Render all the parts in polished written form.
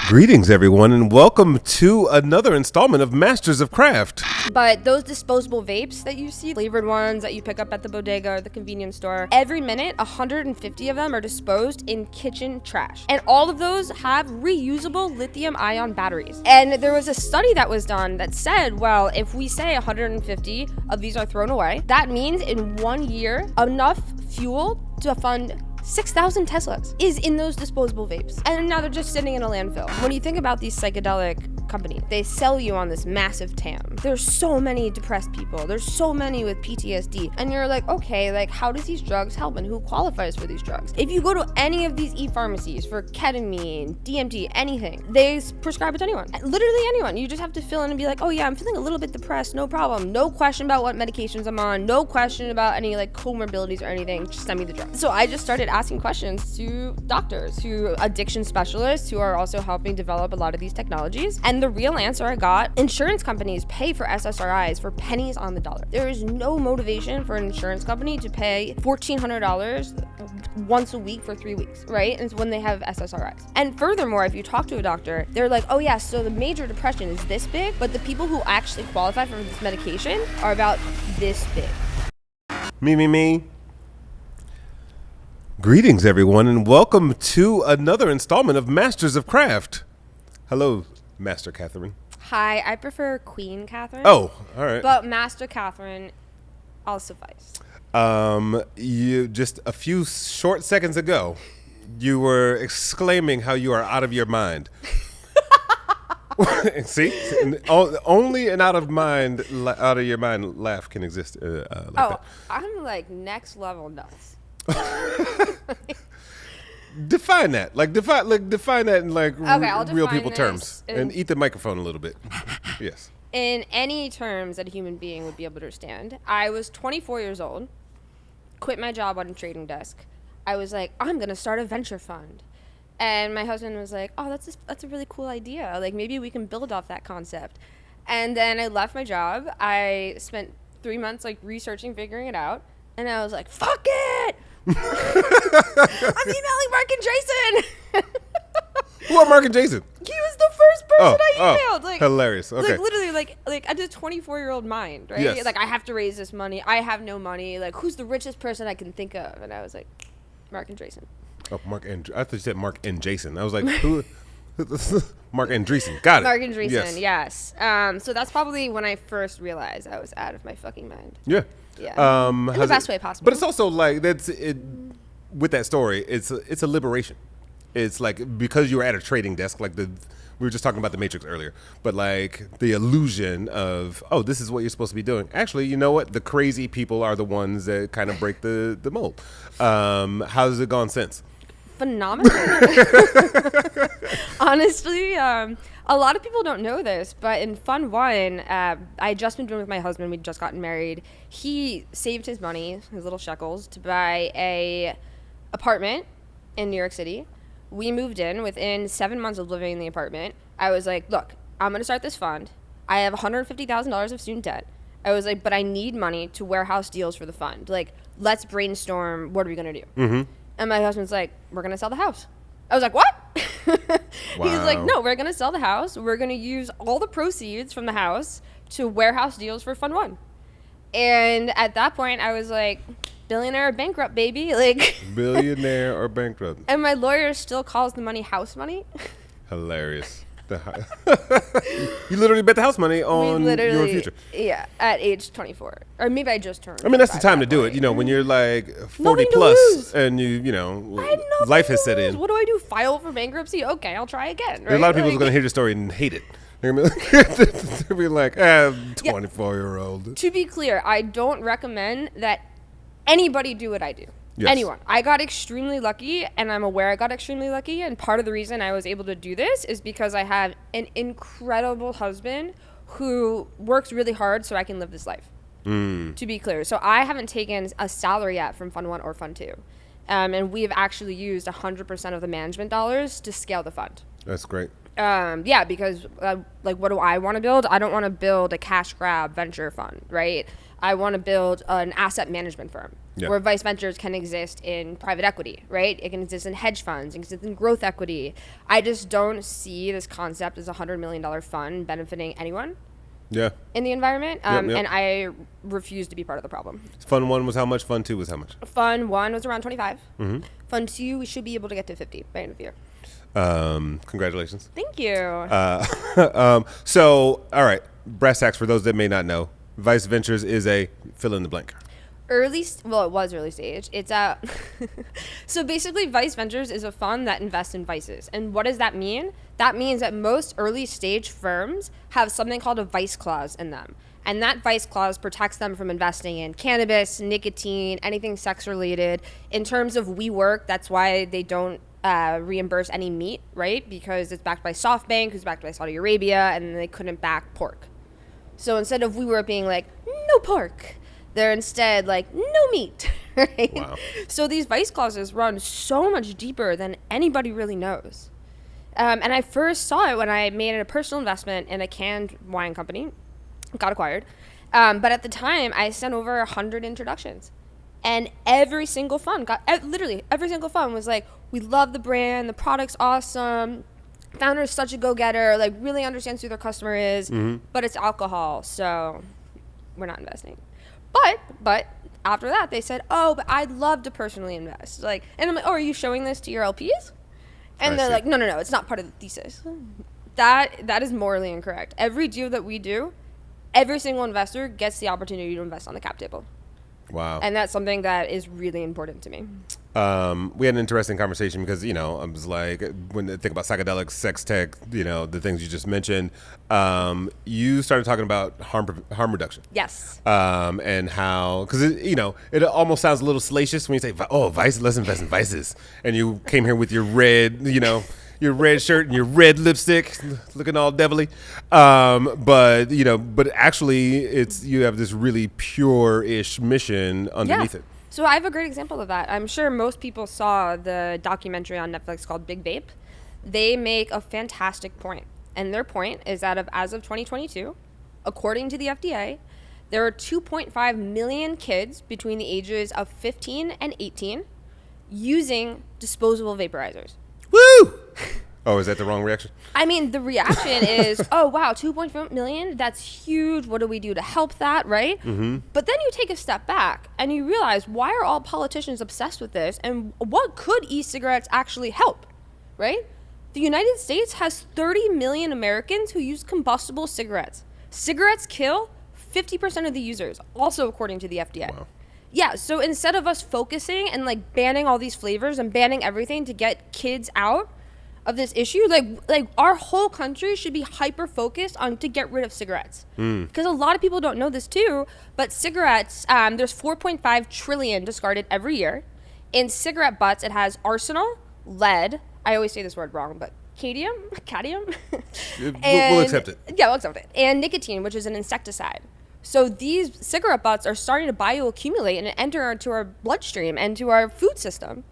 Greetings, everyone, and welcome to another installment of Masters of Craft. But those disposable vapes that you see, flavored ones that you pick up at the bodega or the convenience store, every minute, 150 of them are disposed in kitchen trash. And all of those have reusable lithium-ion batteries. And there was a study that was done that said, well, if we say 150 of these are thrown away, that means in 1 year, enough fuel to fund 6,000 Teslas is in those disposable vapes. And now they're just sitting in a landfill. When you think about these psychedelic companies, they sell you on this massive TAM. There's so many depressed people. There's so many with PTSD. And you're like, okay, like how does these drugs help and who qualifies for these drugs? If you go to any of these e-pharmacies for ketamine, DMT, anything, they prescribe it to anyone. Literally anyone. You just have to fill in and be like, oh yeah, I'm feeling a little bit depressed, no problem. No question about what medications I'm on. No question about any like comorbidities or anything. Just send me the drug. So I just started asking questions to doctors, to addiction specialists who are also helping develop a lot of these technologies. And the real answer I got, insurance companies pay for SSRIs for pennies on the dollar. There is no motivation for an insurance company to pay $1,400 once a week for 3 weeks, right? And it's when they have SSRIs. And furthermore, if you talk to a doctor, they're like, oh yeah, so the major depression is this big, but the people who actually qualify for this medication are about this big. Me. Greetings, everyone, and welcome to another installment of Masters of Craft. Hello, Master Catharine. Hi, I prefer Queen Catharine. Oh, all right. But Master Catharine, I'll suffice. You just a few short seconds ago, you were exclaiming how you are out of your mind. See, only an out of your mind laugh can exist like that. I'm like next level nuts. Define that. Define that in real people terms. And eat the microphone a little bit. Yes. In any terms that a human being would be able to understand. I was 24 years old, quit my job on a trading desk. I was like, I'm gonna start a venture fund. And my husband was like, oh, that's a really cool idea. Like maybe we can build off that concept. And then I left my job. I spent 3 months like researching, figuring it out. And I was like, fuck it! I'm emailing Mark and Jason. Who are Mark and Jason? He was the first person I emailed. Like hilarious. Okay. Like literally, like at the 24-year-old mind, right? Yes. Like I have to raise this money. I have no money. Like who's the richest person I can think of? And I was like, Mark and Jason. Oh, I thought you said Mark and Jason. I was like, who? Mark Andreessen. Got it. Mark Andreessen. Yes. So that's probably when I first realized I was out of my fucking mind. Yeah. Yeah. In the best way possible. But it's also like that's it. With that story, it's a liberation. It's like because you were at a trading desk, like we were just talking about the Matrix earlier, but like the illusion of this is what you're supposed to be doing. Actually, you know what? The crazy people are the ones that kind of break the mold. How's it gone since? Phenomenal. Honestly, a lot of people don't know this, but in Fund 1, I just moved in with my husband. We'd just gotten married. He saved his money, his little shekels, to buy a apartment in New York City. We moved in. Within 7 months of living in the apartment, I was like, look, I'm going to start this fund. I have $150,000 of student debt. I was like, but I need money to warehouse deals for the fund. Like, let's brainstorm. What are we going to do? Mm-hmm. And my husband's like, we're going to sell the house. I was like, what? Wow. He's like, no, we're going to sell the house. We're going to use all the proceeds from the house to warehouse deals for Fund 1. And at that point, I was like, billionaire or bankrupt, baby. Like billionaire or bankrupt. And my lawyer still calls the money house money. Hilarious. You literally bet the house money on your future. Yeah, at age 24. Or maybe I just turned. I mean, that's the time to do it. You know, when you're like 40 plus and you know, life has set in. What do I do? File for bankruptcy? Okay, I'll try again. Right? A lot of people are going to hear the story and hate it. They'll be like, 24-year-old. To be clear, I don't recommend that anybody do what I do. Yes. Anyone. I got extremely lucky, and I'm aware I got extremely lucky, and part of the reason I was able to do this is because I have an incredible husband who works really hard so I can live this life, to be clear. So I haven't taken a salary yet from Fund 1 or Fund 2, and we've actually used 100% of the management dollars to scale the fund. That's great. Yeah, because what do I want to build? I don't want to build a cash grab venture fund, right? I want to build an asset management firm. Yeah. where Vice Ventures can exist in private equity, right? It can exist in hedge funds, it can exist in growth equity. I just don't see this concept as a $100 million fund benefiting anyone Yeah. in the environment, Yep. and I refuse to be part of the problem. Fund 1 was how much? Fund 2 was how much? Fund 1 was around 25. Fund 2, we should be able to get to 50 by the end of the year. Congratulations. Thank you. So, all right, brass tacks for those that may not know. Vice Ventures is a fill in the blank. It was early stage. It's so basically Vice Ventures is a fund that invests in vices. And what does that mean? That means that most early stage firms have something called a vice clause in them. And that vice clause protects them from investing in cannabis, nicotine, anything sex related. In terms of WeWork, that's why they don't reimburse any meat, right? Because it's backed by SoftBank, who's backed by Saudi Arabia, and they couldn't back pork. So instead of WeWork being like, no pork, they're instead like, no meat, right? Wow. So these vice clauses run so much deeper than anybody really knows. And I first saw it when I made a personal investment in a canned wine company, got acquired. But at the time, I sent over 100 introductions. And every single fund literally every single fund was like, we love the brand, the product's awesome, founder is such a go-getter, like really understands who their customer is, but it's alcohol, so we're not investing. But after that, they said, oh, but I'd love to personally invest. Like, and I'm like, oh, are you showing this to your LPs? And they're like, no, it's not part of the thesis. That is morally incorrect. Every deal that we do, every single investor gets the opportunity to invest on the cap table. Wow. And that's something that is really important to me. We had an interesting conversation because, I was like, when I think about psychedelics, sex tech, the things you just mentioned, you started talking about harm reduction. Yes. And how, because, it almost sounds a little salacious when you say, oh, vice, let's invest in vices. And you came here with your red, your red shirt and your red lipstick, looking all devilly. But actually, you have this really pure-ish mission underneath it. So I have a great example of that. I'm sure most people saw the documentary on Netflix called Big Vape. They make a fantastic point. And their point is that as of 2022, according to the FDA, there are 2.5 million kids between the ages of 15 and 18 using disposable vaporizers. Woo! Oh, is that the wrong reaction? I mean, the reaction is, oh, wow, 2.4 million? That's huge. What do we do to help that, right? Mm-hmm. But then you take a step back and you realize, why are all politicians obsessed with this? And what could e-cigarettes actually help, right? The United States has 30 million Americans who use combustible cigarettes. Cigarettes kill 50% of the users, also according to the FDA. Wow. Yeah, so instead of us focusing and like banning all these flavors and banning everything to get kids out of this issue, like our whole country should be hyper focused on to get rid of cigarettes, because a lot of people don't know this too, but cigarettes, there's 4.5 trillion discarded every year. In cigarette butts, it has arsenal, lead, I always say this word wrong, but cadmium. We'll accept it. Yeah, we'll accept it. And nicotine, which is an insecticide. So these cigarette butts are starting to bioaccumulate and enter into our bloodstream and to our food system.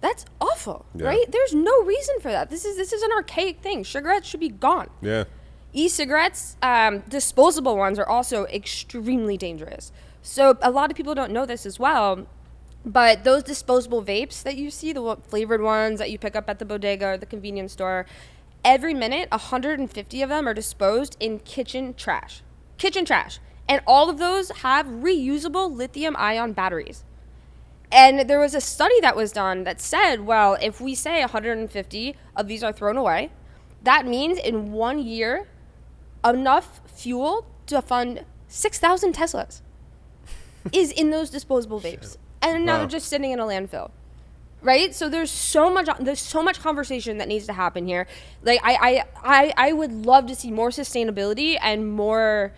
That's awful, right? There's no reason for that. This is an archaic thing. Cigarettes should be gone. Yeah. E-cigarettes, disposable ones, are also extremely dangerous. So a lot of people don't know this as well, but those disposable vapes that you see, the flavored ones that you pick up at the bodega or the convenience store, every minute, 150 of them are disposed in kitchen trash. And all of those have reusable lithium-ion batteries. And there was a study that was done that said, well, if we say 150 of these are thrown away, that means in 1 year, enough fuel to fund 6,000 Teslas is in those disposable vapes. And now they're just sitting in a landfill. Right? So there's so much conversation that needs to happen here. Like I would love to see more sustainability and more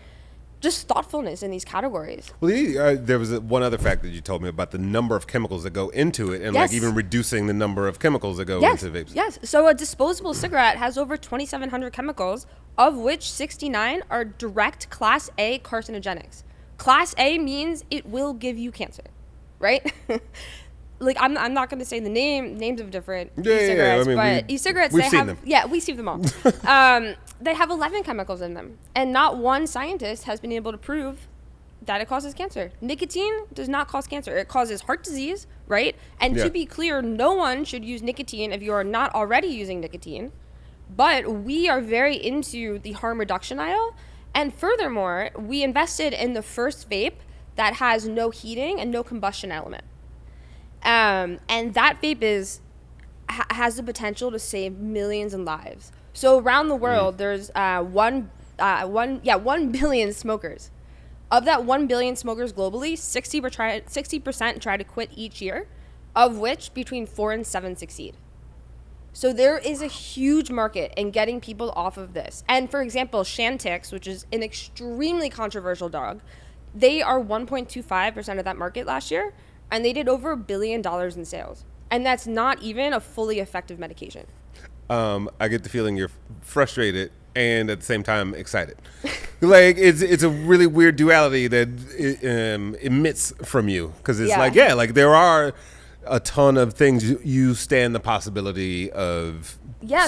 just thoughtfulness in these categories. Well, there was one other fact that you told me about the number of chemicals that go into it, and like even reducing the number of chemicals that go into vapes. Yes. So a disposable cigarette has over 2,700 chemicals, of which 69 are direct Class A carcinogenics. Class A means it will give you cancer, right? Like I'm not going to say the names of different e-cigarettes, but e-cigarettes we've seen them. Yeah, we see them all. They have 11 chemicals in them, and not one scientist has been able to prove that it causes cancer. Nicotine does not cause cancer. It causes heart disease, right? And Yeah. to be clear, no one should use nicotine if you are not already using nicotine. But we are very into the harm reduction aisle. And furthermore, we invested in the first vape that has no heating and no combustion element. And that vape has the potential to save millions in lives. So around the world, there's 1 billion smokers. Of that 1 billion smokers globally, 60% try to quit each year, of which between 4 and 7 succeed. So there is a huge market in getting people off of this. And for example, Shantix, which is an extremely controversial dog, they are 1.25% of that market last year, and they did over $1 billion in sales. And that's not even a fully effective medication. I get the feeling you're frustrated and at the same time excited. Like it's a really weird duality that emits from you, because it's like there are a ton of things you stand the possibility of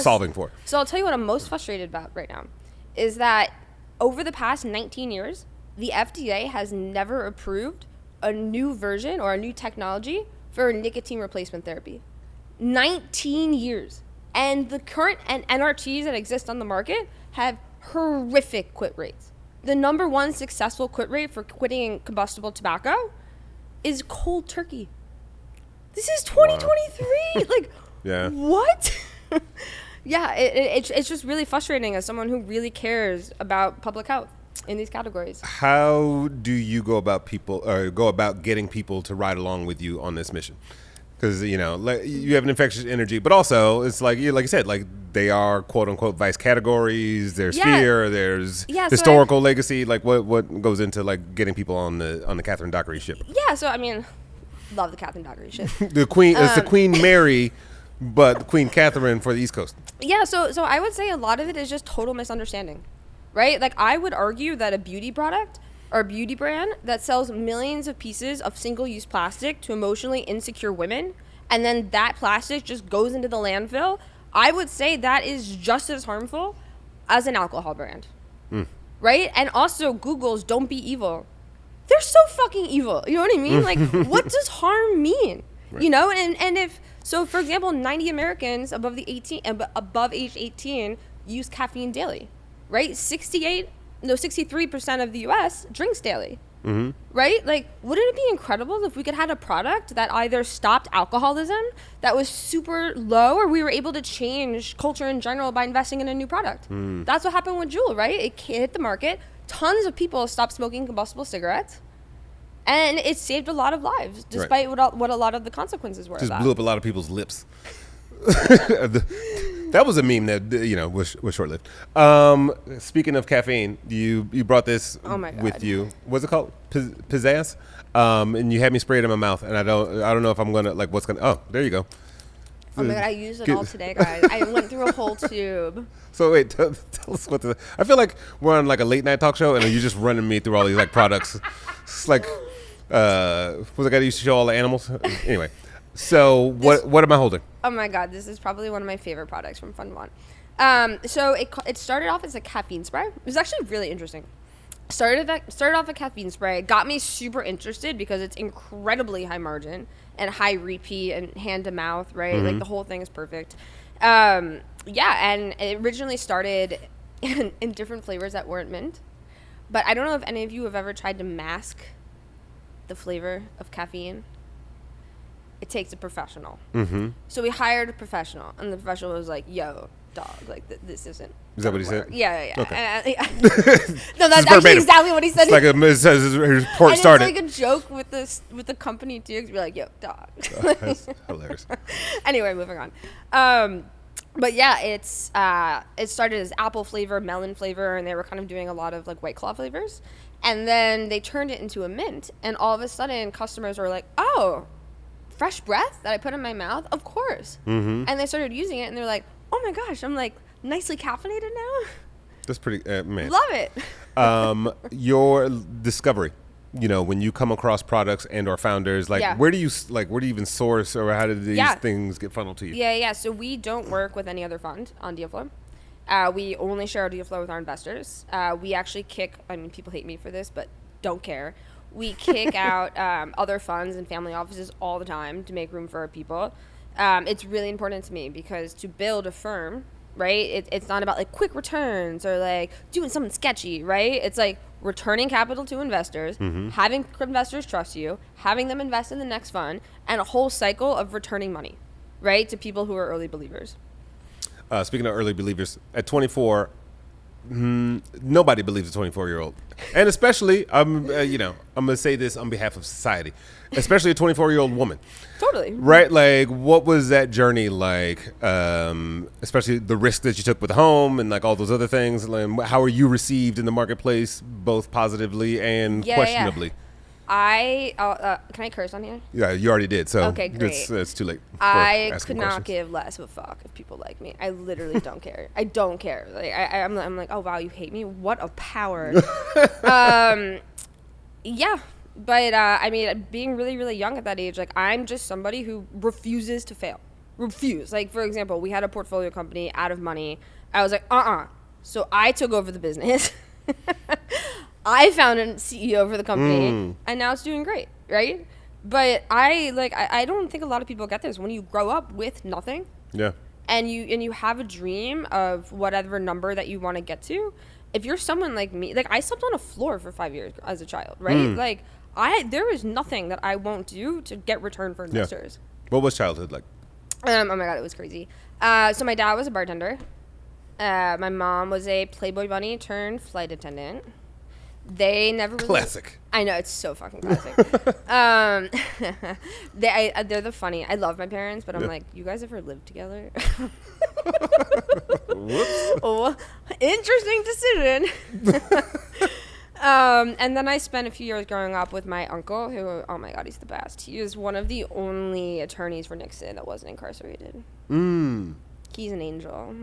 solving for. So I'll tell you what I'm most frustrated about right now is that over the past 19 years, the FDA has never approved a new version or a new technology for nicotine replacement therapy. 19 years. And the current NRTs that exist on the market have horrific quit rates. The number one successful quit rate for quitting combustible tobacco is cold turkey. This is 2023. Like, yeah. What? Yeah, it's just really frustrating as someone who really cares about public health in these categories. How do you go about getting people to ride along with you on this mission? Because, you know, like, you have an infectious energy, but also it's like you said, like they are quote unquote vice categories. There's fear. There's historical legacy. Like what goes into like getting people on the Catharine Dockery ship? Yeah. So I mean, love the Catharine Dockery ship. The Queen, it's the Queen Mary, but Queen Catherine for the East Coast. Yeah. So I would say a lot of it is just total misunderstanding, right? Like I would argue that a beauty product or a beauty brand that sells millions of pieces of single-use plastic to emotionally insecure women, and then that plastic just goes into the landfill, I would say that is just as harmful as an alcohol brand, right? And also Google's "Don't be evil." They're so fucking evil. You know what I mean? Like, what does harm mean? Right. You know, and if so, for example, 90 Americans above age 18 use caffeine daily, right? 63% of the U.S. drinks daily, right? Like, wouldn't it be incredible if we could have a product that either stopped alcoholism, that was super low, or we were able to change culture in general by investing in a new product? That's what happened with Juul, right? It hit the market. Tons of people stopped smoking combustible cigarettes, and it saved a lot of lives, despite what a lot of the consequences were. Just blew up a lot of people's lips. That was a meme that, you know, was short-lived. Speaking of caffeine, you brought this with you. What's it called? Pizzazz? And you had me spray it in my mouth, and I don't know if I'm gonna like what's gonna. Oh, there you go. Oh my god, I used it all today, guys. I went through a whole tube. So wait, tell us what I feel like we're on like a late night talk show, and you're just running me through all these like products. It's like, what's the guy that used to show all the animals? Anyway. So what am I holding? Oh my god, this is probably one of my favorite products from Fun One. So it started off as a caffeine spray. It was actually really interesting. Started off a caffeine spray. Got me super interested because it's incredibly high margin and high repeat and hand to mouth, right? Like the whole thing is perfect. And it originally started in different flavors that weren't mint. But I don't know if any of you have ever tried to mask the flavor of caffeine. It takes a professional. So we hired a professional, and the professional was like, "Yo, dog, like this isn't." Is that what he said? Yeah. Okay. No, that's actually exactly what he said. It's like it says his report started. It's like a joke with the company too. To be like, "Yo, dog." That's hilarious. Anyway, moving on. But yeah, it started as apple flavor, melon flavor, and they were kind of doing a lot of like White Claw flavors, and then they turned it into a mint, and all of a sudden, customers were like, "Oh, fresh breath that I put in my mouth, of course." And they started using it, and they're like, "Oh my gosh, I'm like nicely caffeinated now." That's pretty man. Love it. Your discovery, you know, when you come across products and or founders, like where do you even source, or how did these things get funneled to you? Yeah. So we don't work with any other fund on deal flow. We only share our deal flow with our investors. We actually people hate me for this, but don't care. We kick out other funds and family offices all the time to make room for our people. It's really important to me because to build a firm, right, it's not about like quick returns or like doing something sketchy, right? It's like returning capital to investors, having investors trust you, having them invest in the next fund, and a whole cycle of returning money, right, to people who are early believers. Speaking of early believers, at 24, nobody believes a 24-year-old, and especially I'm gonna say this on behalf of society, especially a 24-year-old woman. Totally. Right, like what was that journey like? Especially the risk that you took with the home and like all those other things. Like, how are you received in the marketplace, both positively and questionably? Can I curse on here? Yeah, you already did. So okay, great. It's too late. I could not give less of a fuck if people like me. I literally don't care. I don't care. Like I'm like, oh wow, you hate me? What a power. Yeah, but I mean, being really, really young at that age, like I'm just somebody who refuses to fail. Refuse. Like for example, we had a portfolio company out of money. I was like, So I took over the business. I found a CEO for the company, and now it's doing great, right? But I don't think a lot of people get this. When you grow up with nothing, and you have a dream of whatever number that you want to get to, if you're someone like me, like I slept on a floor for 5 years as a child, right? Like there is nothing that I won't do to get return for investors. What was childhood like? Oh my God, it was crazy. So my dad was a bartender. My mom was a Playboy bunny turned flight attendant. They never really... Classic. I know, it's so fucking classic. They're the funny. I love my parents, but I'm like, you guys ever lived together? Whoops. Oh, interesting decision. And then I spent a few years growing up with my uncle, who, oh my God, he's the best. He was one of the only attorneys for Nixon that wasn't incarcerated. He's an angel.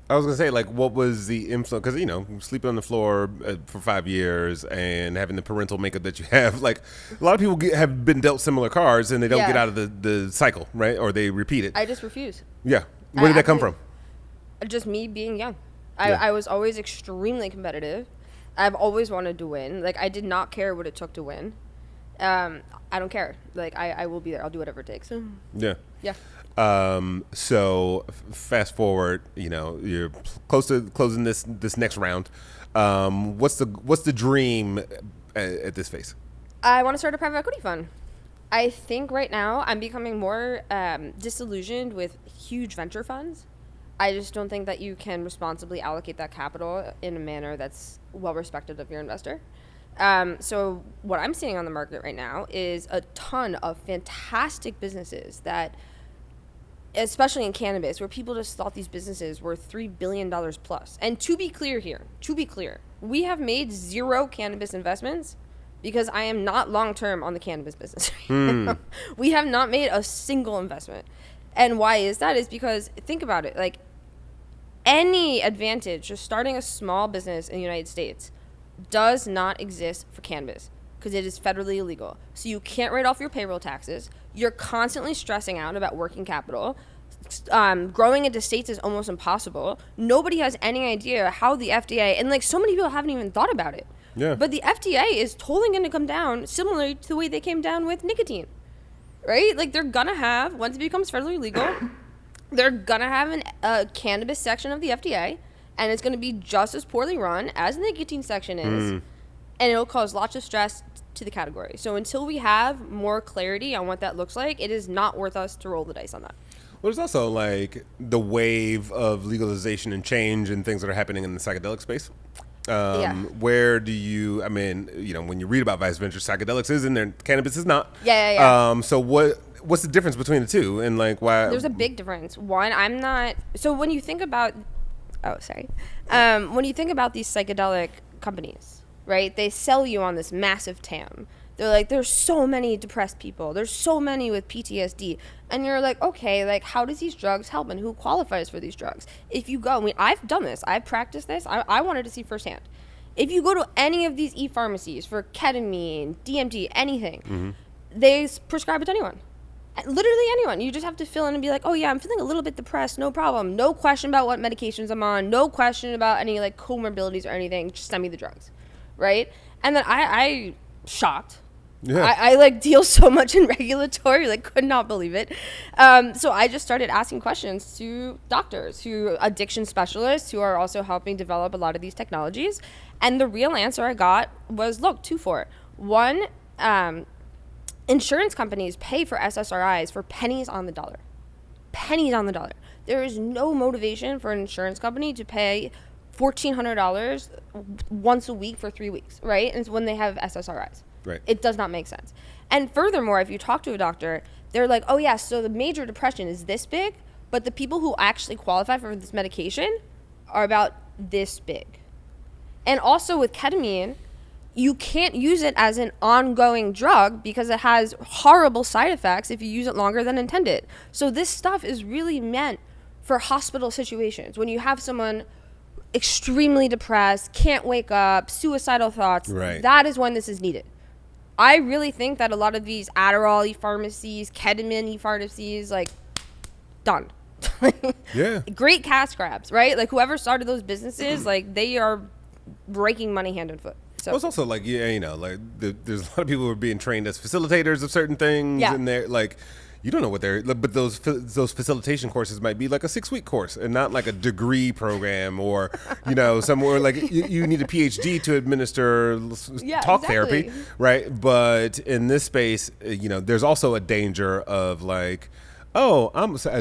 I was gonna say, like, what was the influence? Because sleeping on the floor for 5 years and having the parental makeup that you have, like, a lot of people have been dealt similar cards and they don't get out of the cycle, right? Or they repeat it. I just refuse. Yeah. Where did that come from? Just me being young. I was always extremely competitive. I've always wanted to win. Like, I did not care what it took to win. I don't care. Like, I will be there. I'll do whatever it takes. Yeah. Yeah. So fast forward, you're close to closing this next round. What's the dream at this phase? I want to start a private equity fund. I think right now I'm becoming more disillusioned with huge venture funds. I just don't think that you can responsibly allocate that capital in a manner that's well respected of your investor. So what I'm seeing on the market right now is a ton of fantastic businesses that, especially in cannabis, where people just thought these businesses were $3 billion plus. And to be clear, we have made 0 cannabis investments because I am not long-term on the cannabis business. We have not made a single investment. And why is that? Is because, think about it, like any advantage of starting a small business in the United States does not exist for cannabis because it is federally illegal. So you can't write off your payroll taxes. You're constantly stressing out about working capital. Growing into states is almost impossible. Nobody has any idea how the FDA, and like so many people haven't even thought about it. Yeah. But the FDA is totally going to come down similar to the way they came down with nicotine, right? Like they're going to have, once it becomes federally legal, they're going to have a cannabis section of the FDA, and it's going to be just as poorly run as the nicotine section is. And it'll cause lots of stress to the category. So until we have more clarity on what that looks like, it is not worth us to roll the dice on that. Well, there's also like the wave of legalization and change and things that are happening in the psychedelic space. Where do you, when you read about Vice Venture, psychedelics is in there, cannabis is not. So what's the difference between the two, and like why? There's a big difference. One, I'm not, so when you think about, when you think about these psychedelic companies, right, they sell you on this massive TAM. They're like, there's so many depressed people. There's so many with PTSD. And you're like, okay, like, how does these drugs help and who qualifies for these drugs? If you go, I've done this. I've practiced this. I wanted to see firsthand. If you go to any of these e-pharmacies for ketamine, DMT, anything, they prescribe it to anyone. Literally anyone. You just have to fill in and be like, oh, yeah, I'm feeling a little bit depressed. No problem. No question about what medications I'm on. No question about any, like, comorbidities or anything. Just send me the drugs. right? And then I shocked. Yeah. I like deal so much in regulatory, like could not believe it. So I just started asking questions to doctors, who addiction specialists who are also helping develop a lot of these technologies. And the real answer I got was, look, two for it. One, insurance companies pay for SSRIs for pennies on the dollar. Pennies on the dollar. There is no motivation for an insurance company to pay $1,400 once a week for 3 weeks, right? And it's when they have SSRIs. Right. It does not make sense. And furthermore, if you talk to a doctor, they're like, oh yeah, so the major depression is this big, but the people who actually qualify for this medication are about this big. And also with ketamine, you can't use it as an ongoing drug because it has horrible side effects if you use it longer than intended. So this stuff is really meant for hospital situations. When you have someone extremely depressed, can't wake up, suicidal thoughts, Right. that is when this is needed. I really think that a lot of these Adderall e-pharmacies, ketamine e-pharmacies, like, done. Yeah. Great cash grabs, right? Like, whoever started those businesses, like, they are breaking money hand and foot. So Well, it's also like, yeah, you know, like there's a lot of people who are being trained as facilitators of certain things, Yeah. and they're like, you don't know what they're, but those facilitation courses might be like a 6-week course and not like a degree program, or you know, somewhere like you need a PhD to administer talk therapy, exactly. right? But in this space, you know, there's also a danger of like, oh,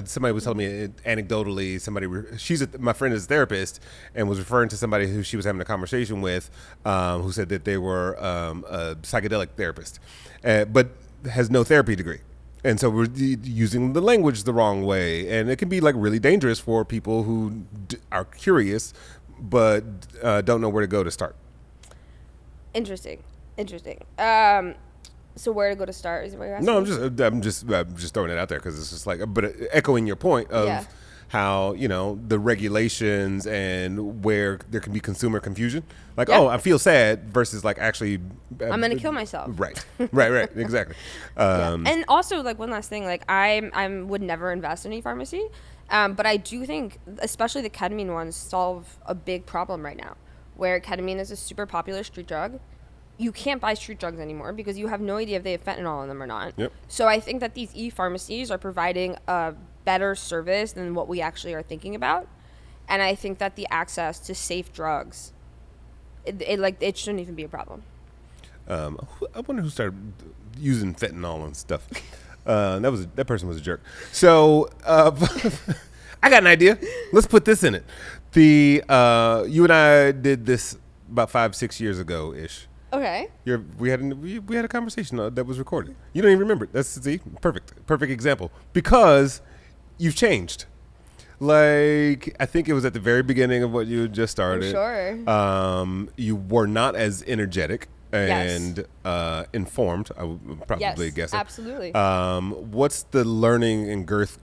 somebody was telling me anecdotally, my friend is a therapist and was referring to somebody who she was having a conversation with, who said that they were a psychedelic therapist, but has no therapy degree. And so we're using the language the wrong way. And it can be like really dangerous for people who are curious, but don't know where to go to start. Interesting. So where to go to start is what you're asking? No, I'm just throwing it out there because it's just like, but echoing your point of Yeah. how, you know, the regulations and where there can be consumer confusion. Like, Yeah. oh, I feel sad versus like actually. I'm going to kill myself. Right, exactly. And also, like, one last thing, like, I would never invest in e-pharmacy, but I do think, especially the ketamine ones, solve a big problem right now, where ketamine is a super popular street drug. You can't buy street drugs anymore because you have no idea if they have fentanyl in them or not. Yep. So I think that these e-pharmacies are providing a better service than what we actually are thinking about. And I think that the access to safe drugs, it shouldn't even be a problem. I wonder who started using fentanyl and stuff. That person was a jerk. So I got an idea. Let's put this in it. You and I did this about 5-6 years ago ish. Okay. We had a conversation that was recorded. You don't even remember it. That's perfect example, because you've changed. Like, I think it was at the very beginning of what you had just started. Sure. You were not as energetic and Yes. informed. I would probably guess it. Absolutely. What's the learning and growth?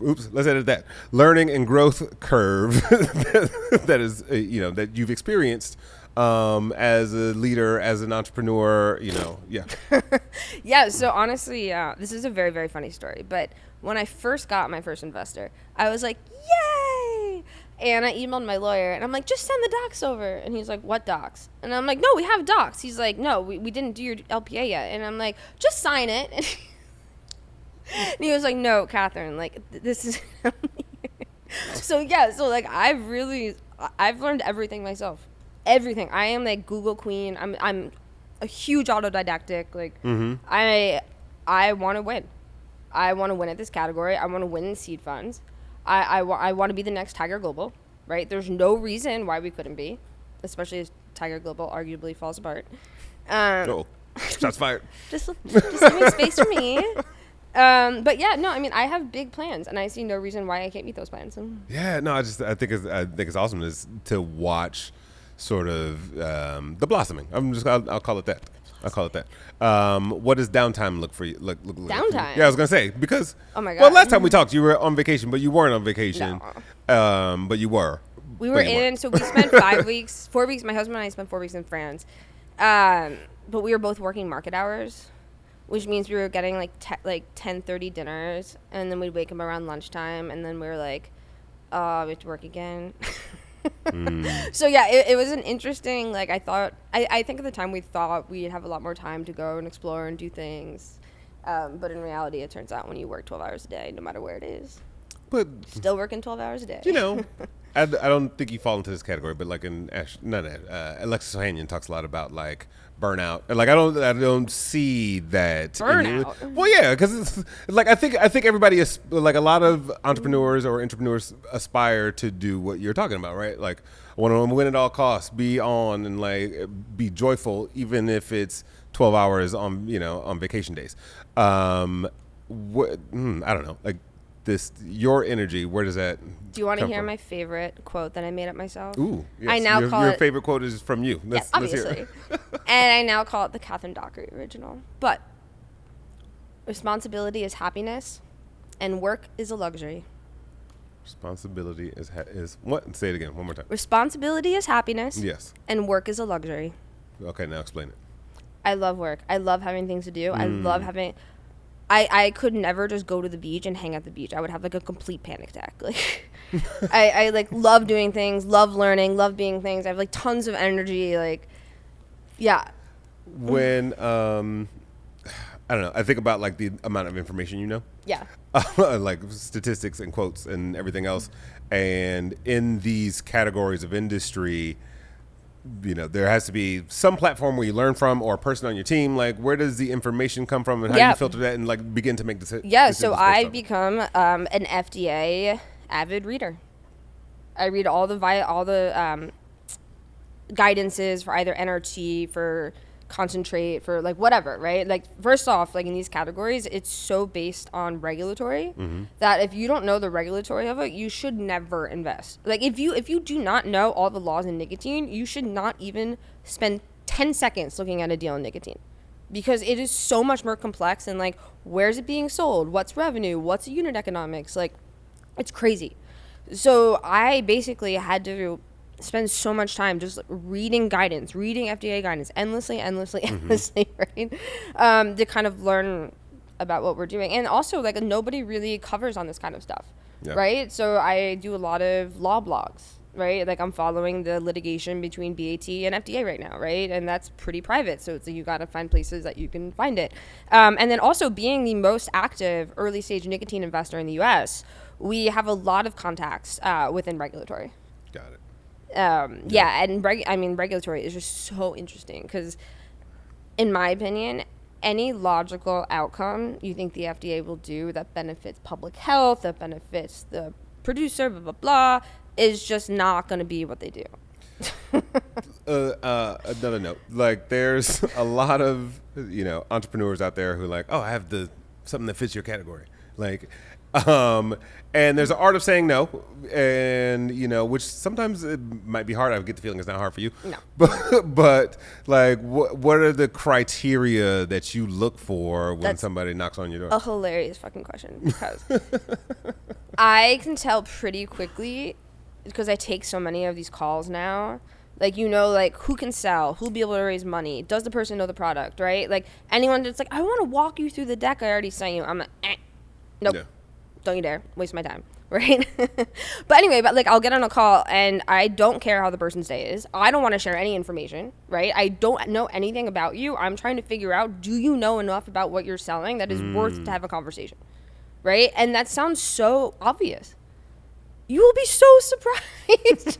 Oops, let's edit that. Learning and growth curve that is, that you've experienced as a leader, as an entrepreneur. Yeah. Yeah, so honestly, this is a very, very funny story. But when I first got my first investor, I was like, yay! And I emailed my lawyer, and I'm like, just send the docs over. And he's like, what docs? And I'm like, no, we have docs. He's like, no, we didn't do your LPA yet. And I'm like, just sign it. And he was like, no, Catherine, like, this is... So like, I've learned everything myself. Everything. I am like Google queen. I'm a huge autodidactic. Like, I want to win. I want to win at this category. I want to win in seed funds. I want to be the next Tiger Global, right? There's no reason why we couldn't be, especially as Tiger Global arguably falls apart. Shots fired. Just give me space for me. But yeah, no, I mean, I have big plans, and I see no reason why I can't meet those plans. Yeah, no, I think it's awesome to watch sort of the blossoming. I'll call it that. What does downtime look for you? Look Downtime? like yeah, I was gonna say, because Oh my God. Well, last time we talked, you were on vacation, but you weren't on vacation. No. But you were. We were so we spent 4 weeks. My husband and I spent 4 weeks in France. But we were both working market hours, which means we were getting like 10:30 dinners, and then we'd wake up around lunchtime, and then we were like, we have to work again. So yeah, it was an interesting, like, I think at the time we thought we'd have a lot more time to go and explore and do things. But in reality, it turns out when you work 12 hours a day, no matter where it is, But still working 12 hours a day. I don't think you fall into this category, but like Alexis Ohanian talks a lot about like burnout, and like I don't see that Burnout? Well, yeah, because it's like I think everybody is like a lot of entrepreneurs or entrepreneurs aspire to do what you're talking about, right? Like I want to win at all costs, be on and like be joyful, even if it's 12 hours on vacation days. I don't know, like. Your energy, where does that Do you want to come hear from? my favorite quote that I made up myself? Ooh, yes. I now call your it, favorite quote is from you. yes, Let's hear obviously. it. And I now call it the Catharine Dockery original. But responsibility is happiness, and work is a luxury. Responsibility is what? Say it again, one more time. Responsibility is happiness. Yes. And work is a luxury. Okay, now explain it. I love work. I love having things to do. I love having. I could never just go to the beach and hang at the beach. I would have like a complete panic attack. Like, I like love doing things, love learning, love being things. I have like tons of energy. Like, yeah. When I don't know. I think about like the amount of information you know. Yeah. Like statistics and quotes and everything else. And in these categories of industry, there has to be some platform where you learn from, or a person on your team. Like, where does the information come from, and how do you filter that and like begin to make decisions? Yeah, so I become an FDA avid reader. I read all the guidances for either NRT, for concentrate, for like whatever, right? Like, first off, like in these categories, it's so based on regulatory that if you don't know the regulatory of it, you should never invest. Like, if you do not know all the laws in nicotine, you should not even spend 10 seconds looking at a deal in nicotine, because it is so much more complex. And like, where's it being sold? What's revenue? What's unit economics? Like, it's crazy. So I basically had to spend so much time just reading guidance, reading FDA guidance endlessly, right? To kind of learn about what we're doing. And also, like, nobody really covers on this kind of stuff, right? So I do a lot of law blogs, right? Like, I'm following the litigation between BAT and FDA right now, right? And that's pretty private, so it's like you got to find places that you can find it. And then also, being the most active early stage nicotine investor in the US, we have a lot of contacts within regulatory. Got it. And regulatory is just so interesting because, in my opinion, any logical outcome you think the FDA will do that benefits public health, that benefits the producer, blah, blah, blah, is just not going to be what they do. Another note, like there's a lot of, entrepreneurs out there who are like, oh, I have something that fits your category. Like, and there's an art of saying no, and which sometimes it might be hard. I get the feeling it's not hard for you. No. But like, what are the criteria that you look for when somebody knocks on your door? A hilarious fucking question, because I can tell pretty quickly, because I take so many of these calls now. Like, like who can sell, who'll be able to raise money, does the person know the product, right? Like, anyone that's like, I want to walk you through the deck I already sent you, I'm like, nope. Yeah. Don't you dare waste my time, right? But anyway, like, I'll get on a call and I don't care how the person's day is. I don't want to share any information, right? I don't know anything about you. I'm trying to figure out, do you know enough about what you're selling that is worth to have a conversation, right? And that sounds so obvious. You will be so surprised.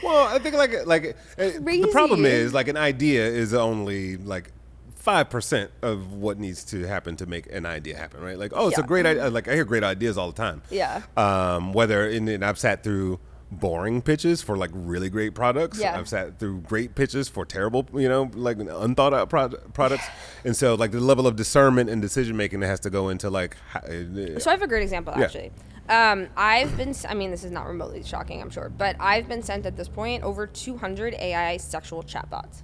Well, I think the problem is, like, an idea is only like 5% of what needs to happen to make an idea happen, right? Like, oh, it's a great idea. Like, I hear great ideas all the time. Yeah. And I've sat through boring pitches for like really great products. Yeah. I've sat through great pitches for terrible, like unthought out products. And so like the level of discernment and decision making that has to go into like. So I have a great example actually. This is not remotely shocking, I'm sure, but I've been sent at this point over 200 AI sexual chatbots.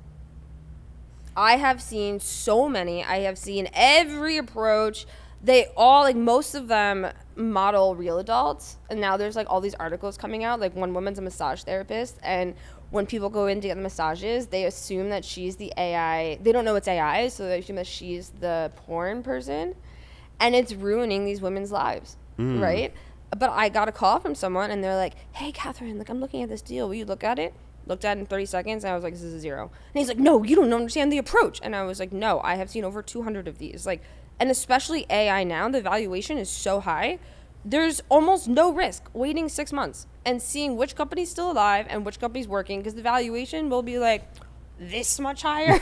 I have seen so many. I have seen every approach. They all, like, most of them model real adults. And now there's like all these articles coming out. Like, one woman's a massage therapist, and when people go in to get the massages, they assume that she's the AI. They don't know it's AI, so they assume that she's the porn person. And it's ruining these women's lives, right? But I got a call from someone, and they're like, hey, Catherine, like, I'm looking at this deal. Will you look at it? Looked at it in 30 seconds, and I was like, this is a 0. And he's like, no, you don't understand the approach. And I was like, no, I have seen over 200 of these. Like, and especially AI now, the valuation is so high. There's almost no risk waiting 6 months and seeing which company's still alive and which company's working, because the valuation will be like this much higher,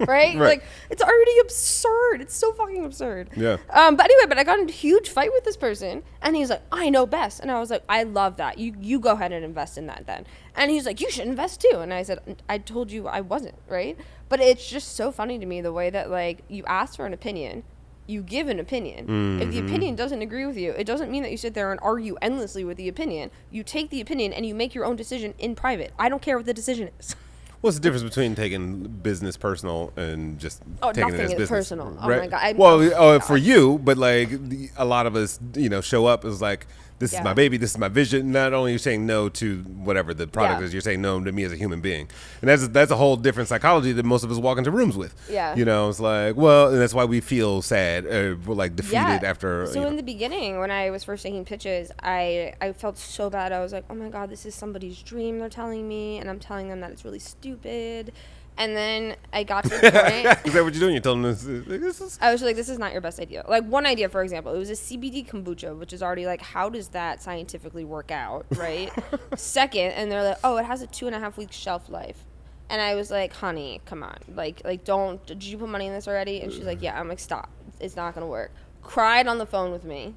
right? Like, it's already absurd. It's so fucking absurd. Yeah. But anyway, but I got in a huge fight with this person, and he's like, I know best. And I was like, I love that. You go ahead and invest in that then. And he's like, you should invest too. And I said, I told you I wasn't, right? But it's just so funny to me the way that, like, you ask for an opinion, you give an opinion. If the opinion doesn't agree with you, it doesn't mean that you sit there and argue endlessly with the opinion. You take the opinion and you make your own decision in private. I don't care what the decision is. What's the difference between taking business personal and just taking it as business? Personal. Oh right? my God. Well, for you, but like a lot of us, show up as like, this is my baby, this is my vision. Not only are you saying no to whatever the product is, you're saying no to me as a human being. And that's a whole different psychology that most of us walk into rooms with. Yeah. It's like, well, and that's why we feel sad, we're like defeated after. So in the beginning, when I was first taking pitches, I felt so bad. I was like, oh my God, this is somebody's dream they're telling me, and I'm telling them that it's really stupid. And then I got to the point. Is that what you're doing? You're telling us this is. I was like, this is not your best idea. Like, one idea, for example, it was a CBD kombucha, which is already like, how does that scientifically work out, right? Second, and they're like, oh, it has a 2.5 week shelf life. And I was like, honey, come on. Like, did you put money in this already? And she's like, yeah. I'm like, stop. It's not going to work. Cried on the phone with me.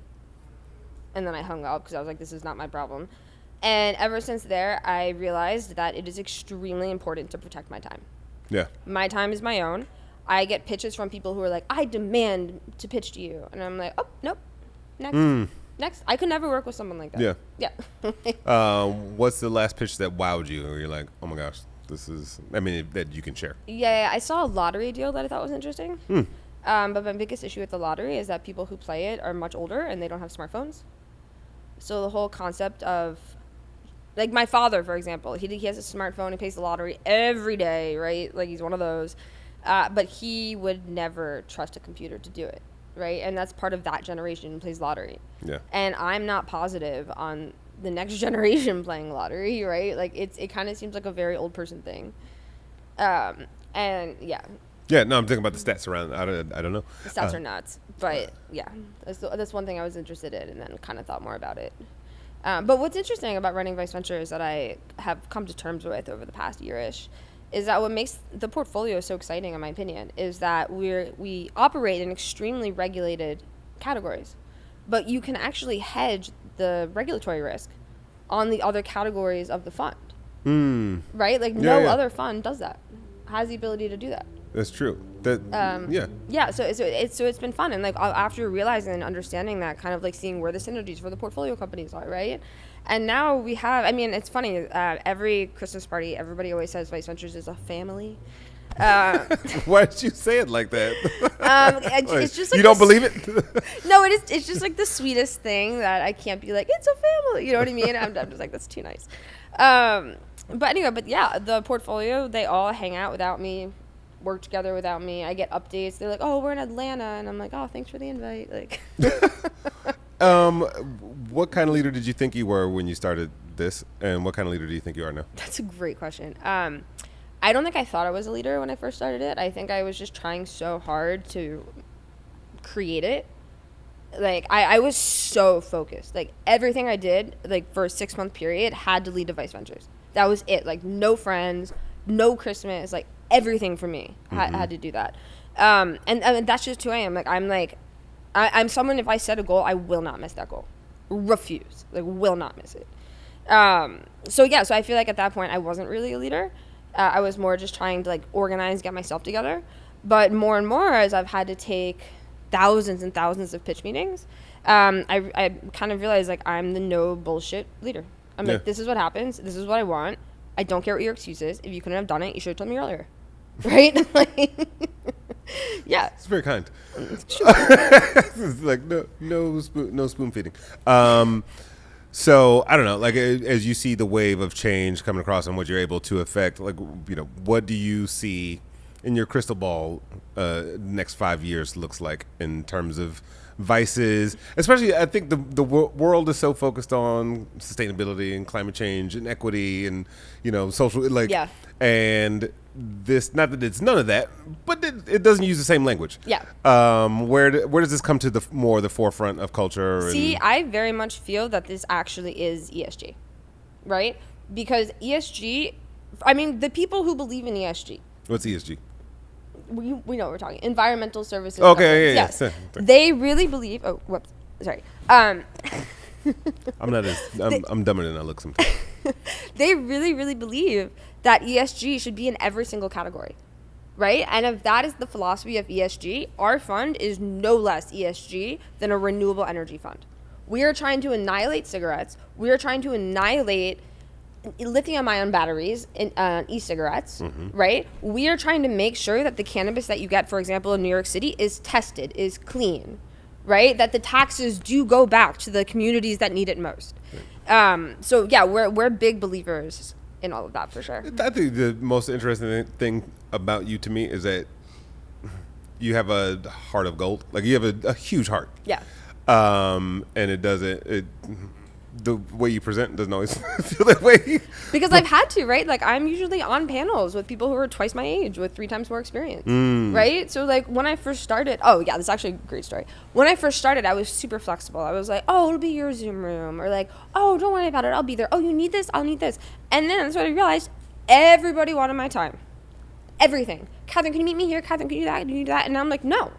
And then I hung up because I was like, this is not my problem. And ever since there, I realized that it is extremely important to protect my time. Yeah. My time is my own. I get pitches from people who are like, I demand to pitch to you. And I'm like, oh, nope. Next. I could never work with someone like that. Yeah. What's the last pitch that wowed you? Or you're like, oh my gosh, that you can share? Yeah, I saw a lottery deal that I thought was interesting. But my biggest issue with the lottery is that people who play it are much older and they don't have smartphones. So the whole concept of, like, my father, for example, he has a smartphone. He plays the lottery every day, right? Like, he's one of those. But he would never trust a computer to do it, right? And that's part of that generation who plays lottery. Yeah. And I'm not positive on the next generation playing lottery, right? Like, it kind of seems like a very old person thing. And, yeah. Yeah, no, I'm thinking about the stats around. I don't know. The stats are nuts. But, yeah, that's one thing I was interested in, and then kind of thought more about it. But what's interesting about running Vice Ventures that I have come to terms with over the past year-ish is that what makes the portfolio so exciting, in my opinion, is that we operate in extremely regulated categories. But you can actually hedge the regulatory risk on the other categories of the fund. Right? Like, no other fund does that, has the ability to do that. That's true. Yeah. So it's been fun, and like after realizing and understanding that, kind of like seeing where the synergies for the portfolio companies are, right? And now we have. I mean, it's funny. Every Christmas party, everybody always says Vice Ventures is a family. Why did you say it like that? It's just like you don't believe it. No, it is. It's just like the sweetest thing that I can't be like, it's a family. You know what I mean? I'm just like, that's too nice. But anyway, the portfolio, they all hang out without me, work together without me. I get updates. They're like, oh, we're in Atlanta, and I'm like, oh, thanks for the invite. Like, what kind of leader did you think you were when you started this, and what kind of leader do you think you are now? That's a great question. I don't think I thought I was a leader when I first started it. I think I was just trying so hard to create it. Like, I was so focused. Like, everything I did, like, for a 6-month period had to lead to Vice Ventures. That was it. Like, no friends, no Christmas, like, everything for me had to do that. And that's just who I am. I'm someone, if I set a goal, I will not miss that goal. Refuse. Like, will not miss it. So I feel like at that point I wasn't really a leader. I was more just trying to, like, organize, get myself together. But more and more, as I've had to take thousands and thousands of pitch meetings, I kind of realized, like, I'm the no bullshit leader. I'm like, this is what happens. This is what I want. I don't care what your excuse is. If you couldn't have done it, you should have told me earlier. Right? Yeah. It's very kind. It's like no spoon feeding. So I don't know, like, as you see the wave of change coming across and what you're able to affect, like, what do you see in your crystal ball next 5 years looks like in terms of vices, especially I think the world is so focused on sustainability and climate change and equity and, social, like, Yeah. and this, not that it's none of that, but it doesn't use the same language. Yeah. Where does this come to the forefront of culture? See, I very much feel that this actually is ESG, right? Because ESG, I mean, the people who believe in ESG. What's ESG? We know what we're talking. Environmental services. Okay, yeah. Yes. They really believe. Oh, whoops. Sorry. I'm dumber than I look sometimes. They really, really believe that ESG should be in every single category, right? And if that is the philosophy of ESG, our fund is no less ESG than a renewable energy fund. We are trying to annihilate cigarettes. We are trying to annihilate lithium-ion batteries in e-cigarettes, right? We are trying to make sure that the cannabis that you get, for example, in New York City is tested, is clean, right? That the taxes do go back to the communities that need it most. So yeah, we're big believers in all of that for sure. I think the most interesting thing about you to me is that you have a heart of gold. Like you have a huge heart. Yeah. And the way you present doesn't always feel that way. Because I've had to, right? Like I'm usually on panels with people who are twice my age with 3 times more experience, right? So like when I first started, oh yeah, this is actually a great story. When I first started, I was super flexible. I was like, oh, it'll be your Zoom room, or like, oh, don't worry about it, I'll be there. Oh, you need this? I'll need this. And then that's when I realized everybody wanted my time, everything. Catherine, can you meet me here? Catherine, can you do that? Can you do that? And I'm like, no,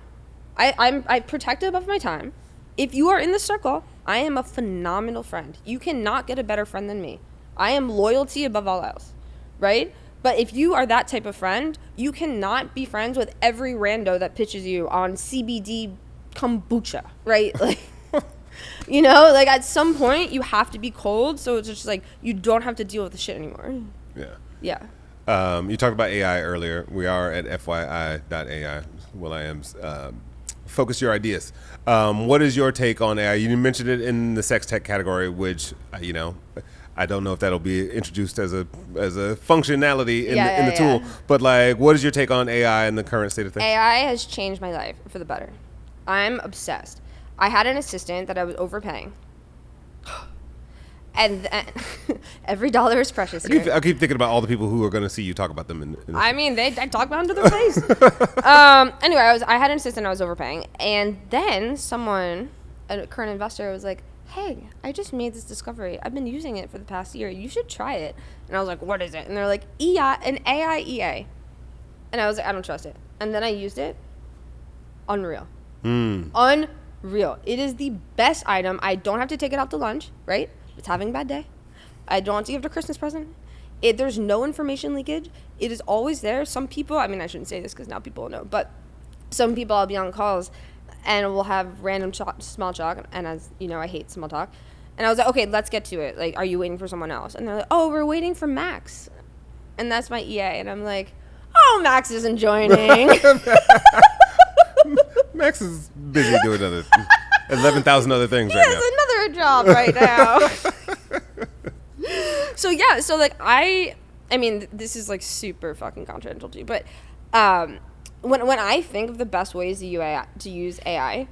I'm protective of my time. If you are in the circle, I am a phenomenal friend. You cannot get a better friend than me. I am loyalty above all else, right? But if you are that type of friend, you cannot be friends with every rando that pitches you on CBD kombucha, right? Like, like at some point you have to be cold, so it's just like you don't have to deal with the shit anymore. Yeah. Yeah. You talked about AI earlier. We are at FYI.ai. Will.i.am's Focus Your Ideas. What is your take on AI? You mentioned it in the sex tech category, which I don't know if that'll be introduced as a functionality in the tool. But like, what is your take on AI and the current state of things? AI has changed my life for the better. I'm obsessed. I had an assistant that I was overpaying. And every dollar is precious here. I keep thinking about all the people who are going to see you talk about them. I talk about them to their face. Anyway, I had an assistant I was overpaying. And then someone, a current investor, was like, hey, I just made this discovery. I've been using it for the past year. You should try it. And I was like, what is it? And they're like, an AI EA. And I was like, I don't trust it. And then I used it. Unreal. Unreal. It is the best item. I don't have to take it out to lunch, right? It's having a bad day. I don't want to give it a Christmas present. There's no information leakage. It is always there. Some people, I mean, I shouldn't say this because now people will know, but some people I'll be on calls and we'll have random small talk. And as you know, I hate small talk. And I was like, okay, let's get to it. Like, are you waiting for someone else? And they're like, oh, we're waiting for Max. And that's my EA. And I'm like, oh, Max isn't joining. Max is busy doing 11,000 other things right now. He has another job right now. So like I mean, this is like super fucking confidential too, but when I think of the best ways to use AI,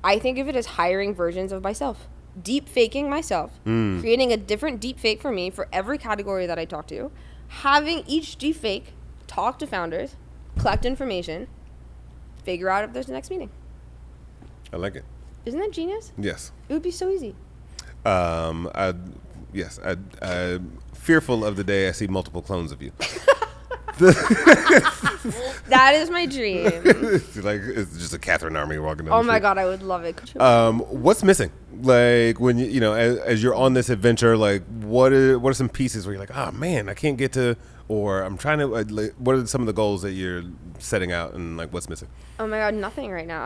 I think of it as hiring versions of myself, deep faking myself, creating a different deep fake for me for every category that I talk to, having each deep fake talk to founders, collect information, figure out if there's the next meeting. I like it. Isn't that genius? Yes. It would be so easy. I'm fearful of the day I see multiple clones of you. That is my dream. It's just a Catherine army walking down the street. My God, I would love it. What's missing? Like when as you're on this adventure, like what are some pieces where you're like, oh man, I can't get to, or I'm trying to. What are some of the goals that you're setting out, and like what's missing? Oh my God, nothing right now.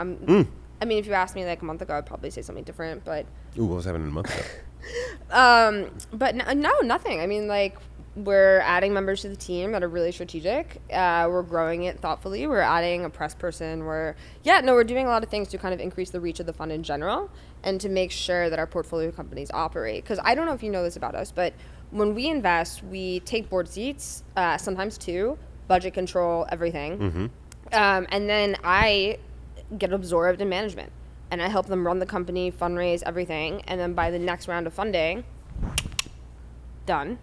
I mean, if you asked me like a month ago, I'd probably say something different. But what was happening a month ago? But no, nothing. I mean, like we're adding members to the team that are really strategic. We're growing it thoughtfully. We're adding a press person. We're doing a lot of things to kind of increase the reach of the fund in general and to make sure that our portfolio companies operate. Because I don't know if you know this about us, but when we invest, we take board seats, sometimes 2, budget control, everything. And then I get absorbed in management. and I help them run the company, fundraise, everything. And then by the next round of funding, done.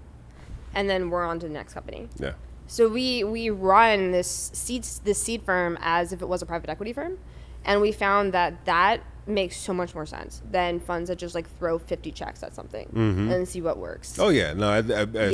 And then we're on to the next company. Yeah. So we run this seed firm as if it was a private equity firm, and we found that makes so much more sense than funds that just like throw 50 checks at something and see what works. Oh yeah, no,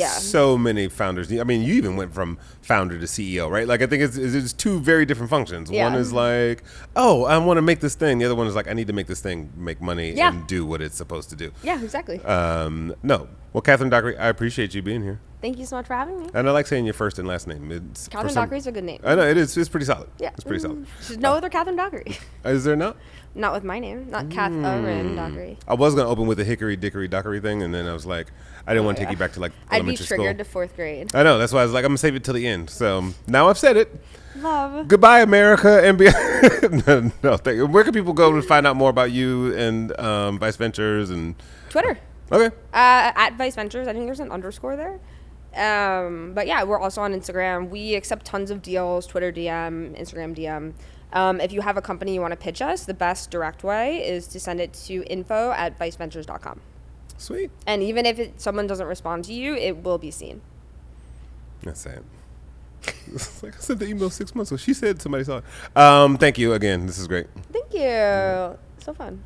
so many founders. I mean, you even went from founder to CEO, right? Like I think it's two very different functions. Yeah. One is like, oh, I want to make this thing. The other one is like, I need to make this thing make money and do what it's supposed to do. Yeah, exactly. No, well, Catharine Dockery, I appreciate you being here. Thank you so much for having me. And I like saying your first and last name. It's Catharine Dockery is a good name. I know it is. It's pretty solid. Yeah, it's pretty solid. There's no other Catharine Dockery. Is there not? Not with my name. Not Catharine Dockery. I was gonna open with a hickory dickory dockery thing, and then I was like, I didn't want to take you back to like I'd be elementary triggered school. to fourth grade. I know. That's why I was like, I'm gonna save it till the end. So now I've said it. Love. Goodbye, America, and beyond. no, thank you. Where can people go to find out more about you and Vice Ventures and Twitter. Okay. At Vice Ventures. I think there's an underscore there. But yeah, we're also on Instagram. We accept tons of deals, Twitter DM, Instagram DM. If you have a company you want to pitch us, the best direct way is to send it to info@viceventures.com. Sweet. And even if someone doesn't respond to you, it will be seen. That's sad. It's like I sent the email 6 months ago. She said somebody saw it. Thank you again. This is great. Thank you. So fun.